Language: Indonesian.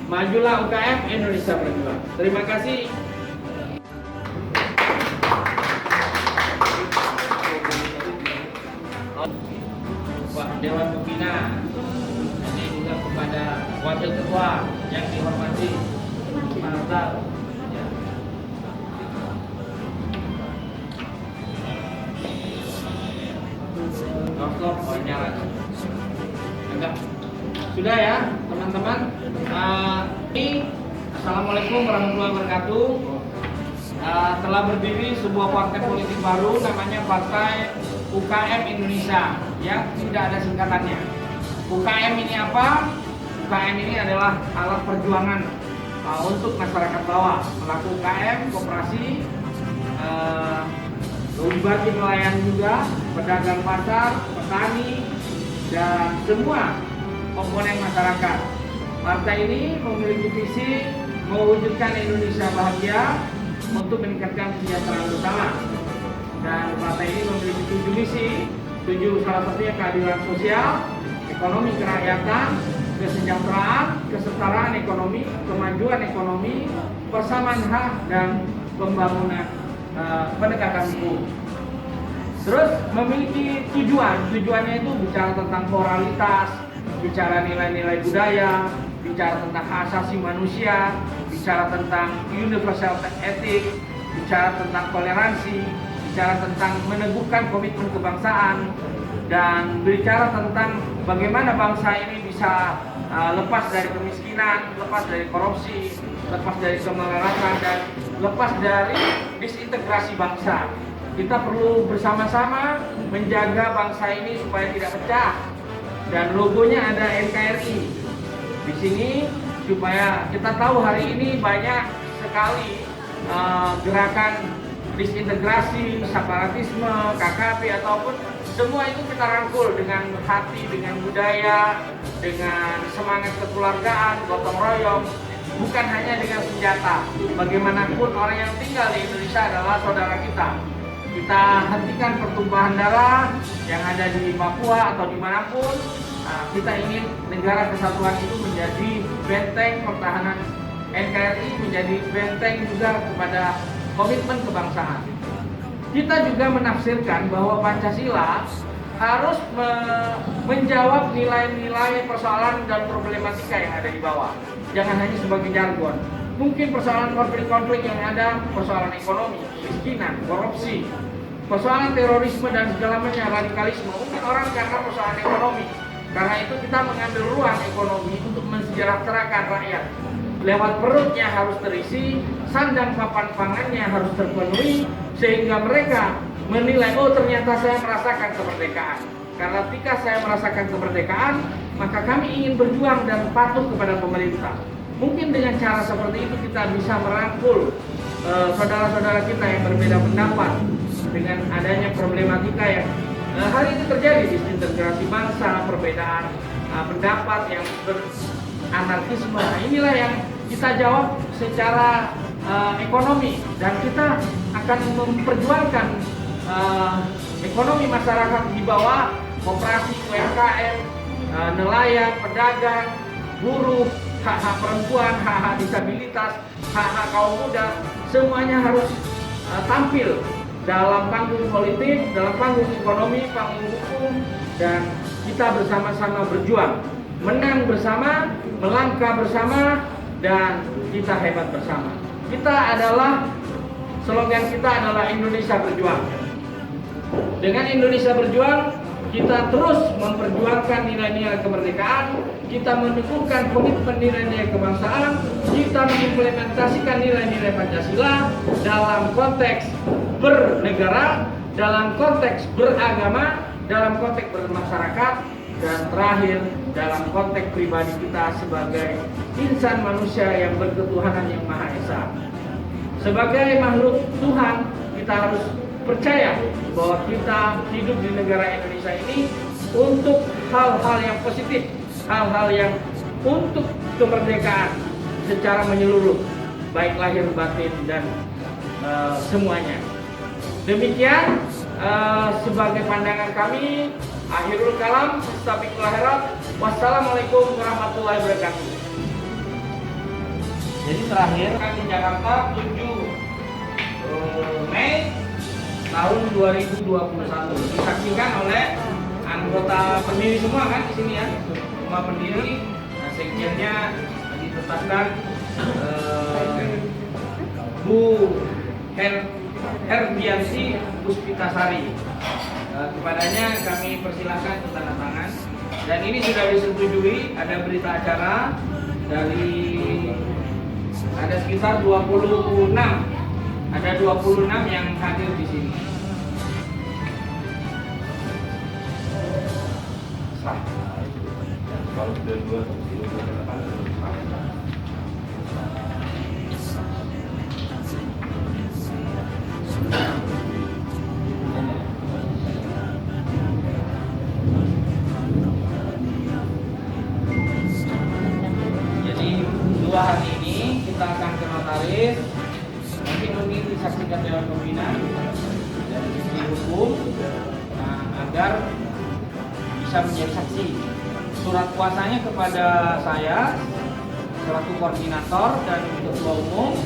Majulah UKM, Indonesia berjuang. Terima kasih. Pak Dewan Pembina, ini juga kepada Wakil Ketua yang dihormati Pak Nazar. Stop, nyala. Enggak. Sudah ya, teman-teman. Assalamualaikum warahmatullahi wabarakatuh. Telah berdiri sebuah partai politik baru, namanya Partai UKM Indonesia, ya, tidak ada singkatannya. UKM ini apa? UKM ini adalah alat perjuangan untuk masyarakat bawah, pelaku UKM, koperasi, bagi nelayan juga, pedagang pasar, petani, dan semua komponen masyarakat. Partai ini memiliki visi mewujudkan Indonesia bahagia untuk meningkatkan kesejahteraan bersama. Dan partai ini memiliki 7 misi, 7 salah satunya keadilan sosial, ekonomi kerakyatan, kesejahteraan, kesetaraan ekonomi, kemajuan ekonomi, persamaan hak, dan pembangunan penegakan hukum. Terus memiliki tujuannya itu bicara tentang moralitas, bicara nilai-nilai budaya, bicara tentang hak asasi manusia, bicara tentang universal etik, bicara tentang toleransi, bicara tentang meneguhkan komitmen kebangsaan, dan bicara tentang bagaimana bangsa ini bisa lepas dari kemiskinan, lepas dari korupsi, lepas dari kemelaratan, dan lepas dari disintegrasi bangsa. Kita perlu bersama-sama menjaga bangsa ini supaya tidak pecah. Dan logonya ada NKRI di sini supaya kita tahu hari ini banyak sekali gerakan disintegrasi, separatisme, KKP ataupun semua itu kita rangkul dengan hati, dengan budaya, dengan semangat kekeluargaan, gotong royong, bukan hanya dengan senjata. Bagaimanapun orang yang tinggal di Indonesia adalah saudara kita. Kita hentikan pertumpahan darah yang ada di Papua atau dimanapun. Kita ingin negara kesatuan itu menjadi benteng pertahanan NKRI, menjadi benteng juga kepada komitmen kebangsaan. Kita juga menafsirkan bahwa Pancasila harus menjawab nilai-nilai persoalan dan problematika yang ada di bawah. Jangan hanya sebagai jargon. Mungkin persoalan konflik-konflik yang ada, persoalan ekonomi, kemiskinan, korupsi, persoalan terorisme dan segala macam radikalisme. Mungkin orang karena persoalan ekonomi. Karena itu kita mengambil ruang ekonomi untuk mensejahterakan rakyat. Lewat perutnya harus terisi, sandang papan pangannya harus terpenuhi, sehingga mereka menilai, oh ternyata saya merasakan kemerdekaan. Karena ketika saya merasakan kemerdekaan, maka kami ingin berjuang dan patuh kepada pemerintah. Mungkin dengan cara seperti itu kita bisa merangkul saudara-saudara kita yang berbeda pendapat dengan adanya problematika yang hari ini terjadi, disintegrasi bangsa, perbedaan pendapat yang beranarkisme. Nah, inilah yang kita jawab secara ekonomi, dan kita akan memperjuangkan ekonomi masyarakat di bawah, koperasi, UMKM, nelayan, pedagang, buruh, hak-hak perempuan, hak-hak disabilitas, hak-hak kaum muda, semuanya harus tampil dalam panggung politik, dalam panggung ekonomi, panggung hukum, dan kita bersama-sama berjuang, menang bersama, melangkah bersama, dan kita hebat bersama. Kita adalah, slogan kita adalah Indonesia berjuang. Dengan Indonesia berjuang, kita terus memperjuangkan nilai-nilai kemerdekaan, kita meneguhkan komitmen nilai-nilai kebangsaan, kita mengimplementasikan nilai-nilai Pancasila dalam konteks bernegara, dalam konteks beragama, dalam konteks bermasyarakat, dan terakhir dalam konteks pribadi kita sebagai insan manusia yang berketuhanan yang Maha Esa. Sebagai makhluk Tuhan, kita harus percaya bahwa kita hidup di negara Indonesia ini untuk hal-hal yang positif, hal-hal yang untuk kemerdekaan secara menyeluruh, baik lahir batin dan semuanya. Demikian sebagai pandangan kami. Akhirul kalam, mustabiqul akhirat. Wassalamualaikum warahmatullahi wabarakatuh. Jadi terakhir kan di Jakarta 7 Mei tahun 2021 disaksikan oleh anggota pendiri semua kan di sini ya, semua pendiri. Nah, sekjennya ditetapkan Bu Herbiansi Puspitasari. Kepadanya kami persilahkan untuk tanda tangan. Dan ini sudah disetujui, ada berita acara dari ada sekitar 26. Ada 26 yang hadir di sini. Kalau sudah dua, jadi 2 hari ini kita akan ke notaris. Mungkin ini disaksikan Dewan Pembina dari sisi hukum, agar bisa menjadi saksi. Surat kuasanya kepada saya selaku koordinator dan ketua umum.